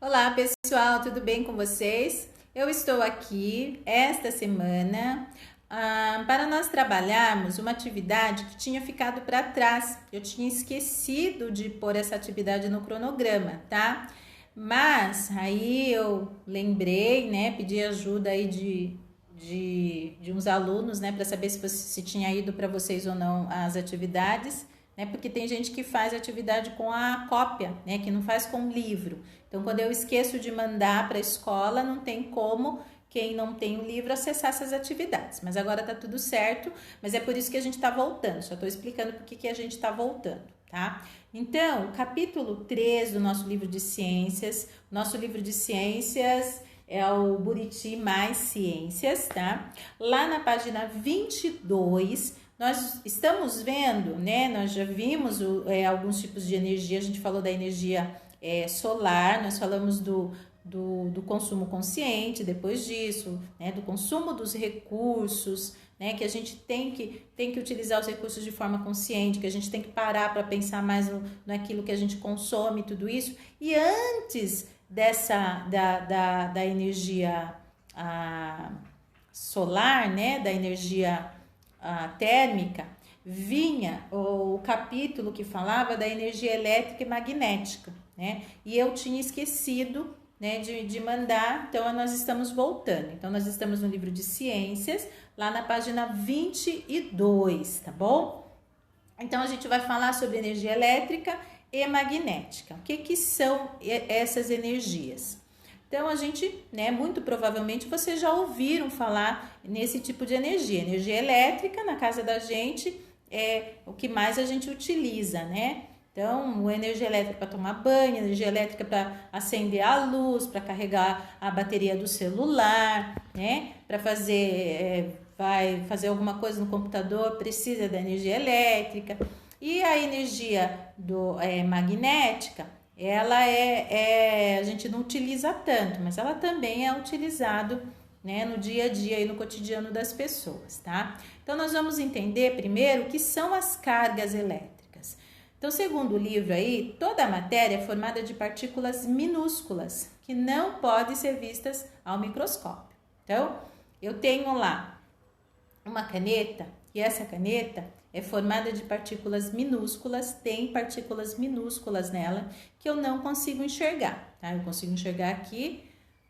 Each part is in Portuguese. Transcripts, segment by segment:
Olá pessoal, tudo bem com vocês? Eu estou aqui esta semana para nós trabalharmos uma atividade que tinha ficado para trás. Eu tinha esquecido de pôr essa atividade no cronograma, tá? Mas aí eu lembrei, né? Pedi ajuda aí de uns alunos, né? Para saber se tinha ido para vocês ou não as atividades. Né? Porque tem gente que faz atividade com a cópia, né? Que não faz com o livro. Então, quando eu esqueço de mandar para a escola, não tem como quem não tem o livro acessar essas atividades. Mas agora tá tudo certo, mas é por isso que a gente está voltando. Só estou explicando por que a gente está voltando, tá? Então, o capítulo 3 do nosso livro de ciências, nosso livro de ciências é o Buriti Mais Ciências, tá? Lá na página 22, nós estamos vendo, né? Nós já vimos alguns tipos de energia, a gente falou da energia solar, nós falamos do consumo consciente depois disso, né? Do consumo dos recursos, né? Que a gente tem que utilizar os recursos de forma consciente, que a gente tem que parar para pensar mais naquilo que a gente consome, tudo isso. E antes da energia solar, né? Da energia térmica, vinha o capítulo que falava da energia elétrica e magnética, né? E eu tinha esquecido, né, de mandar, então nós estamos voltando. Então nós estamos no livro de ciências, lá na página 22, tá bom? Então a gente vai falar sobre energia elétrica e magnética. O que são essas energias? Então a gente, né, muito provavelmente vocês já ouviram falar nesse tipo de energia. Energia elétrica na casa da gente é o que mais a gente utiliza, né? Então, energia elétrica para tomar banho, energia elétrica para acender a luz, para carregar a bateria do celular, né? Para vai fazer alguma coisa no computador, precisa da energia elétrica. E a energia magnética, ela a gente não utiliza tanto, mas ela também é utilizada, né, no dia a dia e no cotidiano das pessoas, tá? Então, nós vamos entender primeiro o que são as cargas elétricas. Então, segundo o livro aí, toda a matéria é formada de partículas minúsculas que não podem ser vistas ao microscópio. Então, eu tenho lá uma caneta e essa caneta é formada de partículas minúsculas, tem partículas minúsculas nela que eu não consigo enxergar, tá? Eu consigo enxergar aqui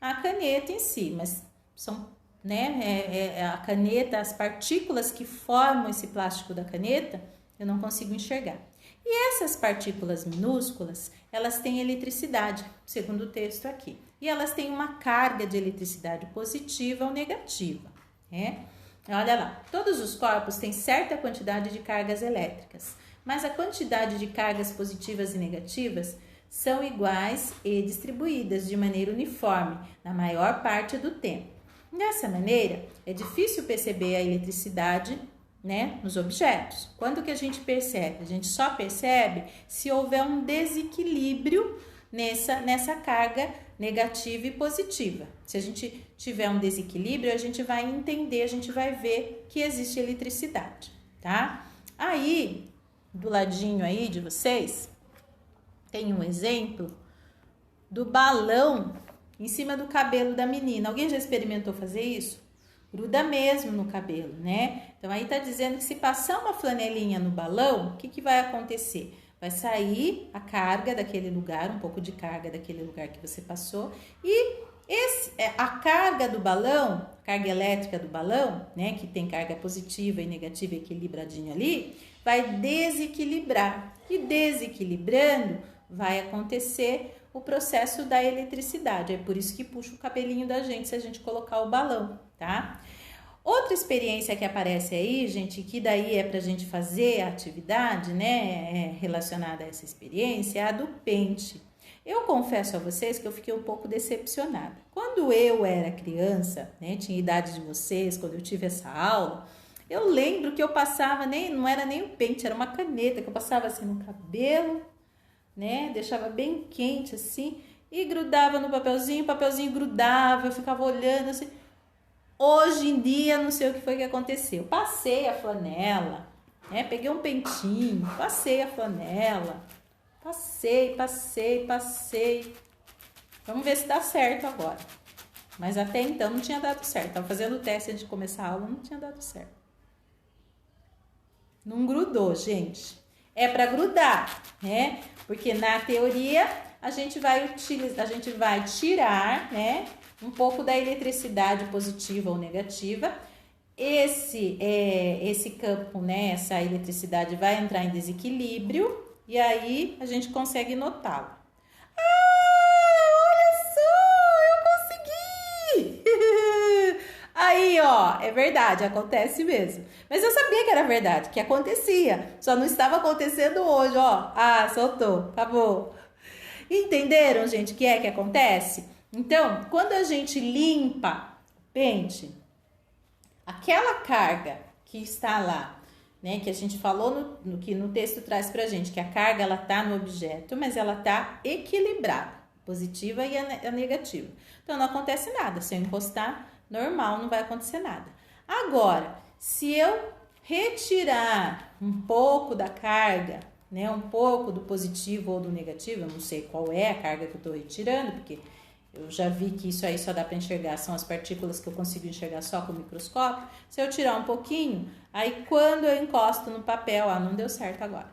a caneta em si, mas são, né, a caneta, as partículas que formam esse plástico da caneta, eu não consigo enxergar. E essas partículas minúsculas, elas têm eletricidade, segundo o texto aqui. E elas têm uma carga de eletricidade positiva ou negativa, né? Olha lá, todos os corpos têm certa quantidade de cargas elétricas, mas a quantidade de cargas positivas e negativas são iguais e distribuídas de maneira uniforme na maior parte do tempo. Dessa maneira, é difícil perceber a eletricidade, né, nos objetos. Quando que a gente percebe? A gente só percebe se houver um desequilíbrio nessa carga negativa e positiva. Se a gente tiver um desequilíbrio, a gente vai entender, a gente vai ver que existe eletricidade, tá? Aí, do ladinho aí de vocês, tem um exemplo do balão em cima do cabelo da menina. Alguém já experimentou fazer isso? Gruda mesmo no cabelo, né? Então, aí tá dizendo que se passar uma flanelinha no balão, o que vai acontecer? Vai sair a carga daquele lugar, um pouco de carga daquele lugar que você passou, e a carga do balão, carga elétrica do balão, né, que tem carga positiva e negativa equilibradinho ali, vai desequilibrar. E desequilibrando, vai acontecer o processo da eletricidade. É por isso que puxa o cabelinho da gente se a gente colocar o balão, tá? Outra experiência que aparece aí, gente, que daí é pra gente fazer a atividade, né, relacionada a essa experiência, é a do pente. Eu confesso a vocês que eu fiquei um pouco decepcionada. Quando eu era criança, né, tinha idade de vocês, quando eu tive essa aula, eu lembro que eu passava, não era nem o pente, era uma caneta que eu passava assim no cabelo, né, deixava bem quente assim, e grudava no papelzinho, o papelzinho grudava, eu ficava olhando assim. Hoje em dia, não sei o que foi que aconteceu. Passei a flanela, né? Peguei um pentinho, passei a flanela. Passei. Vamos ver se dá certo agora. Mas até então não tinha dado certo. Tava fazendo o teste antes de começar a aula, não tinha dado certo. Não grudou, gente. É para grudar, né? Porque na teoria a gente vai tirar, né, um pouco da eletricidade positiva ou negativa. Esse campo, né, essa eletricidade vai entrar em desequilíbrio e aí a gente consegue notá-lo. Aí, ó, é verdade, acontece mesmo. Mas eu sabia que era verdade, que acontecia. Só não estava acontecendo hoje, ó. Ah, soltou, acabou. Entenderam, gente, o que é que acontece? Então, quando a gente limpa o pente, aquela carga que está lá, né, que a gente falou que no texto traz pra gente, que a carga ela tá no objeto, mas ela tá equilibrada, positiva e a negativa. Então, não acontece nada. Se eu encostar, normal, não vai acontecer nada. Agora, se eu retirar um pouco da carga, né, um pouco do positivo ou do negativo, eu não sei qual é a carga que eu estou retirando, porque eu já vi que isso aí só dá para enxergar, são as partículas que eu consigo enxergar só com o microscópio. Se eu tirar um pouquinho, aí quando eu encosto no papel, não deu certo agora,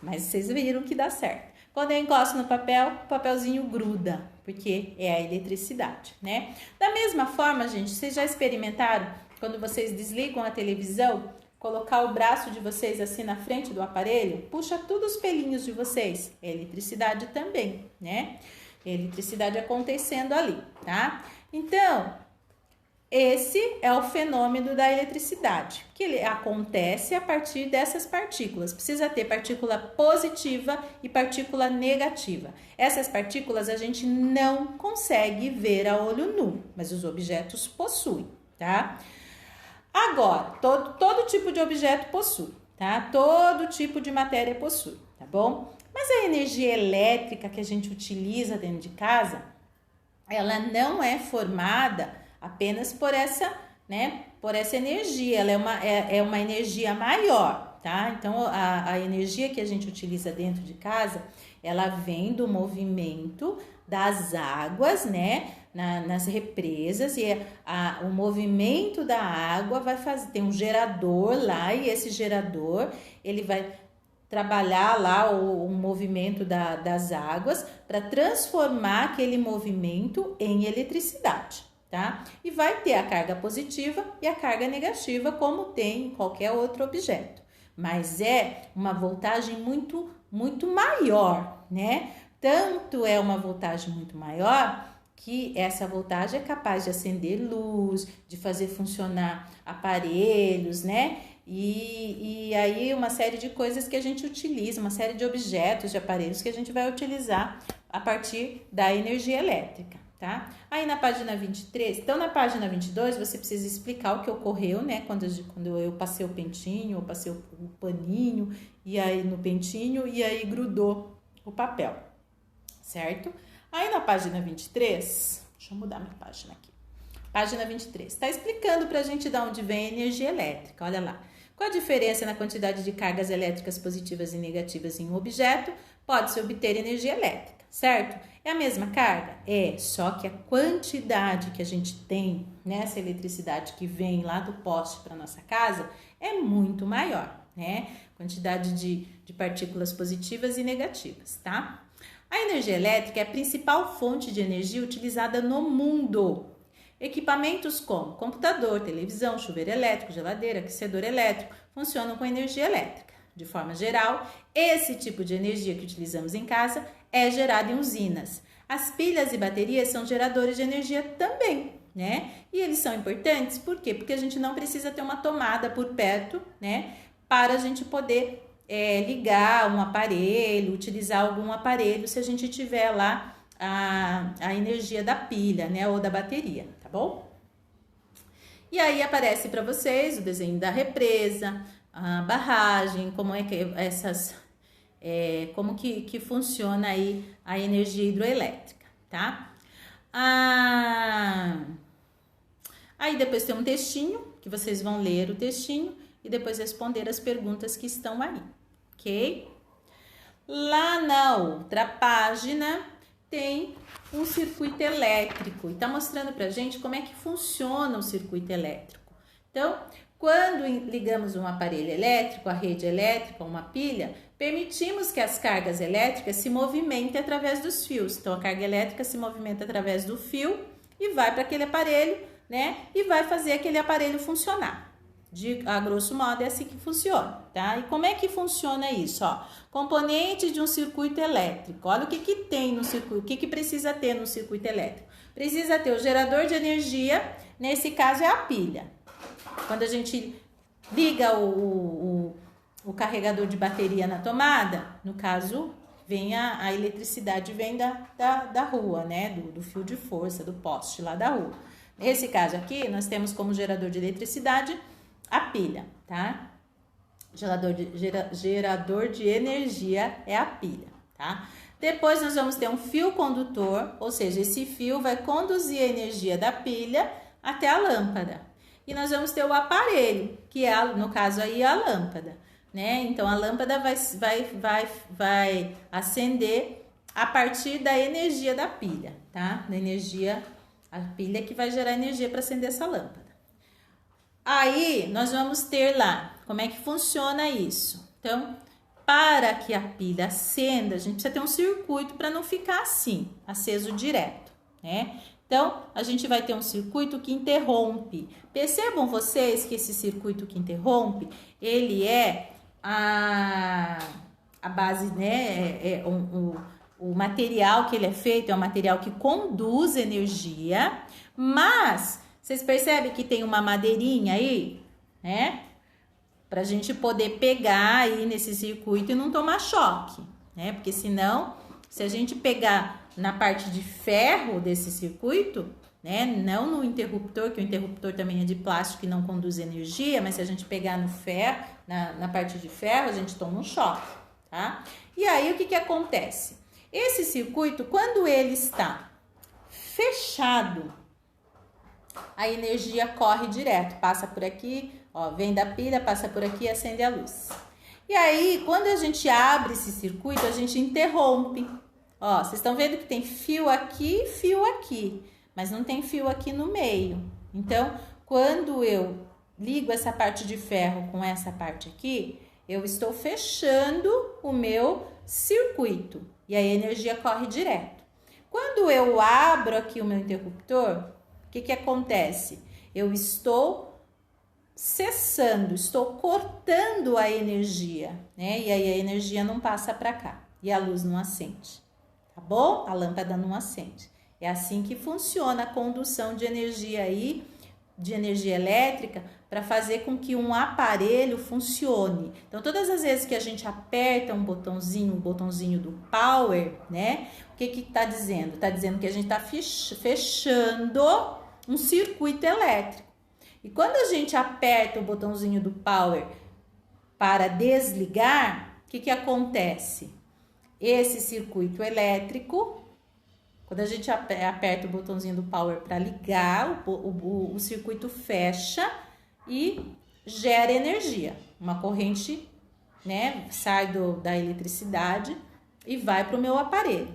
mas vocês viram que dá certo. Quando eu encosto no papel, o papelzinho gruda, porque é a eletricidade, né? Da mesma forma, gente, vocês já experimentaram, quando vocês desligam a televisão, colocar o braço de vocês assim na frente do aparelho? Puxa tudo os pelinhos de vocês. É eletricidade também, né? É eletricidade acontecendo ali, tá? Então, esse é o fenômeno da eletricidade, que ele acontece a partir dessas partículas. Precisa ter partícula positiva e partícula negativa. Essas partículas a gente não consegue ver a olho nu, mas os objetos possuem, tá? Agora, todo tipo de objeto possui, tá? Todo tipo de matéria possui, tá bom? Mas a energia elétrica que a gente utiliza dentro de casa, ela não é formada apenas por essa, né, por essa energia, ela é uma energia maior, tá? Então, a energia que a gente utiliza dentro de casa, ela vem do movimento das águas, né, nas represas, e o movimento da água vai fazer, tem um gerador lá, e esse gerador, ele vai trabalhar lá o movimento das águas para transformar aquele movimento em eletricidade. Tá? E vai ter a carga positiva e a carga negativa, como tem em qualquer outro objeto. Mas é uma voltagem muito, muito maior, né? Tanto é uma voltagem muito maior que essa voltagem é capaz de acender luz, de fazer funcionar aparelhos, né? E aí uma série de coisas que a gente utiliza, uma série de objetos, de aparelhos que a gente vai utilizar a partir da energia elétrica. Tá? Aí na página 23, então na página 22 você precisa explicar o que ocorreu, né? Quando eu passei o pentinho, eu passei o paninho, e aí no pentinho, e aí grudou o papel, certo? Aí na página 23, deixa eu mudar minha página aqui. Página 23, tá explicando pra gente de onde vem a energia elétrica, olha lá. Qual a diferença na quantidade de cargas elétricas positivas e negativas em um objeto? Pode-se obter energia elétrica, certo? É a mesma carga? É, só que a quantidade que a gente tem nessa eletricidade que vem lá do poste para nossa casa é muito maior, né? Quantidade de partículas positivas e negativas, tá? A energia elétrica é a principal fonte de energia utilizada no mundo. Equipamentos como computador, televisão, chuveiro elétrico, geladeira, aquecedor elétrico funcionam com energia elétrica. De forma geral, esse tipo de energia que utilizamos em casa é gerado em usinas. As pilhas e baterias são geradores de energia também, né? E eles são importantes, por quê? Porque a gente não precisa ter uma tomada por perto, né? Para a gente poder ligar um aparelho, utilizar algum aparelho, se a gente tiver lá a energia da pilha, né? Ou da bateria, tá bom? E aí aparece para vocês o desenho da represa, a barragem, como é que como que funciona aí a energia hidroelétrica, tá? Aí depois tem um textinho, que vocês vão ler o textinho e depois responder as perguntas que estão aí, ok? Lá na outra página tem um circuito elétrico e está mostrando para a gente como é que funciona o circuito elétrico. Então, quando ligamos um aparelho elétrico, a rede elétrica, uma pilha, permitimos que as cargas elétricas se movimentem através dos fios. Então, a carga elétrica se movimenta através do fio e vai para aquele aparelho, né? E vai fazer aquele aparelho funcionar. A grosso modo é assim que funciona, tá? E como é que funciona isso? Ó, componente de um circuito elétrico. Olha o que tem no circuito, o que precisa ter no circuito elétrico. Precisa ter o gerador de energia, nesse caso é a pilha. Quando a gente liga o carregador de bateria na tomada, no caso, vem a eletricidade vem da rua, né? Do fio de força, do poste lá da rua. Nesse caso aqui, nós temos como gerador de eletricidade a pilha, tá? Gerador de energia é a pilha, tá? Depois nós vamos ter um fio condutor, ou seja, esse fio vai conduzir a energia da pilha até a lâmpada. E nós vamos ter o aparelho, que é, no caso aí, a lâmpada, né? Então, a lâmpada vai acender a partir da energia da pilha, tá? Da energia, a pilha que vai gerar energia para acender essa lâmpada. Aí, nós vamos ter lá, como é que funciona isso? Então, para que a pilha acenda, a gente precisa ter um circuito para não ficar assim, aceso direto, né? Então, a gente vai ter um circuito que interrompe. Percebam vocês que esse circuito que interrompe, ele é a base, né? O material que ele é feito é um material que conduz energia, mas vocês percebem que tem uma madeirinha aí, né? Pra gente poder pegar aí nesse circuito e não tomar choque, né? Porque senão, se a gente pegar na parte de ferro desse circuito, né? Não no interruptor, que o interruptor também é de plástico e não conduz energia, mas se a gente pegar no ferro, na parte de ferro, a gente toma um choque, tá? E aí, o que acontece? Esse circuito, quando ele está fechado, a energia corre direto, passa por aqui, ó, vem da pilha, passa por aqui e acende a luz. E aí, quando a gente abre esse circuito, a gente interrompe. Ó, vocês estão vendo que tem fio aqui, mas não tem fio aqui no meio. Então, quando eu ligo essa parte de ferro com essa parte aqui, eu estou fechando o meu circuito e a energia corre direto. Quando eu abro aqui o meu interruptor, o que acontece? Eu estou cessando, estou cortando a energia, né? E aí a energia não passa para cá e a luz não acende, tá bom? A lâmpada não acende. É assim que funciona a condução de energia aí, de energia elétrica, para fazer com que um aparelho funcione. Então, todas as vezes que a gente aperta um botãozinho do power, né? O que está dizendo? Está dizendo que a gente está fechando um circuito elétrico. E quando a gente aperta o botãozinho do power para desligar, o que acontece? Esse circuito elétrico, quando a gente aperta o botãozinho do power para ligar, o circuito fecha e gera energia. Uma corrente, né, sai da eletricidade e vai para o meu aparelho.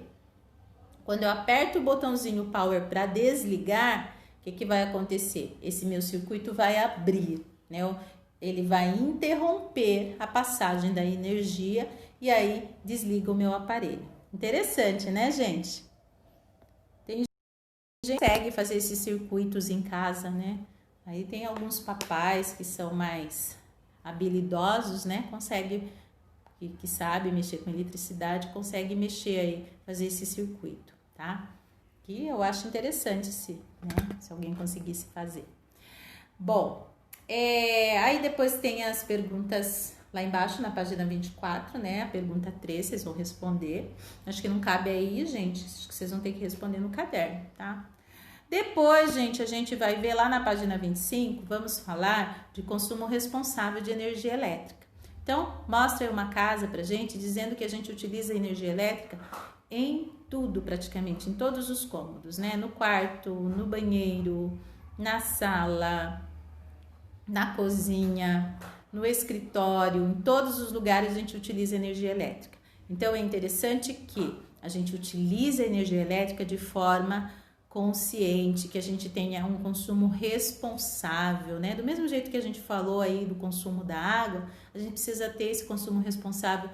Quando eu aperto o botãozinho power para desligar, o que vai acontecer? Esse meu circuito vai abrir, né? Ele vai interromper a passagem da energia e aí desliga o meu aparelho. Interessante, né, gente? Tem gente que consegue fazer esses circuitos em casa, né? Aí tem alguns papais que são mais habilidosos, né? Consegue, que sabe mexer com eletricidade, consegue mexer aí, fazer esse circuito, tá? Que eu acho interessante se alguém conseguisse fazer. Bom, aí depois tem as perguntas lá embaixo na página 24, né? A pergunta 3, vocês vão responder. Acho que não cabe aí, gente. Acho que vocês vão ter que responder no caderno, tá? Depois, gente, a gente vai ver lá na página 25, vamos falar de consumo responsável de energia elétrica. Então, mostra aí uma casa pra gente dizendo que a gente utiliza energia elétrica em tudo praticamente, em todos os cômodos, né? No quarto, no banheiro, na sala, na cozinha, no escritório, em todos os lugares a gente utiliza energia elétrica. Então é interessante que a gente utilize a energia elétrica de forma consciente, que a gente tenha um consumo responsável, né? Do mesmo jeito que a gente falou aí do consumo da água, a gente precisa ter esse consumo responsável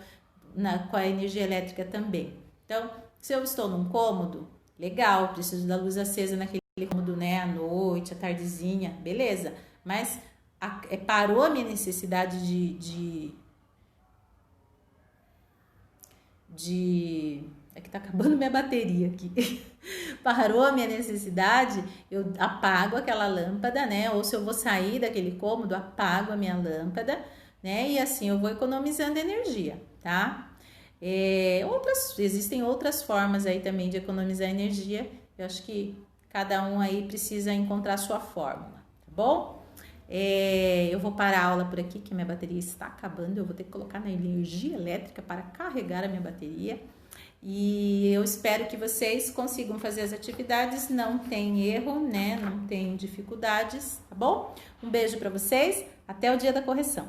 com a energia elétrica também. Então, se eu estou num cômodo, legal, preciso da luz acesa naquele cômodo, né? À noite, à tardezinha, beleza. Mas parou a minha necessidade é que tá acabando minha bateria aqui. Parou a minha necessidade, eu apago aquela lâmpada, né? Ou se eu vou sair daquele cômodo, apago a minha lâmpada, né? E assim eu vou economizando energia, tá? Existem outras formas aí também de economizar energia. Eu acho que cada um aí precisa encontrar a sua fórmula, tá bom? Eu vou parar a aula por aqui, que minha bateria está acabando. Eu vou ter que colocar na energia elétrica para carregar a minha bateria. E eu espero que vocês consigam fazer as atividades, não tem erro, né? Não tem dificuldades, tá bom? Um beijo para vocês, até o dia da correção.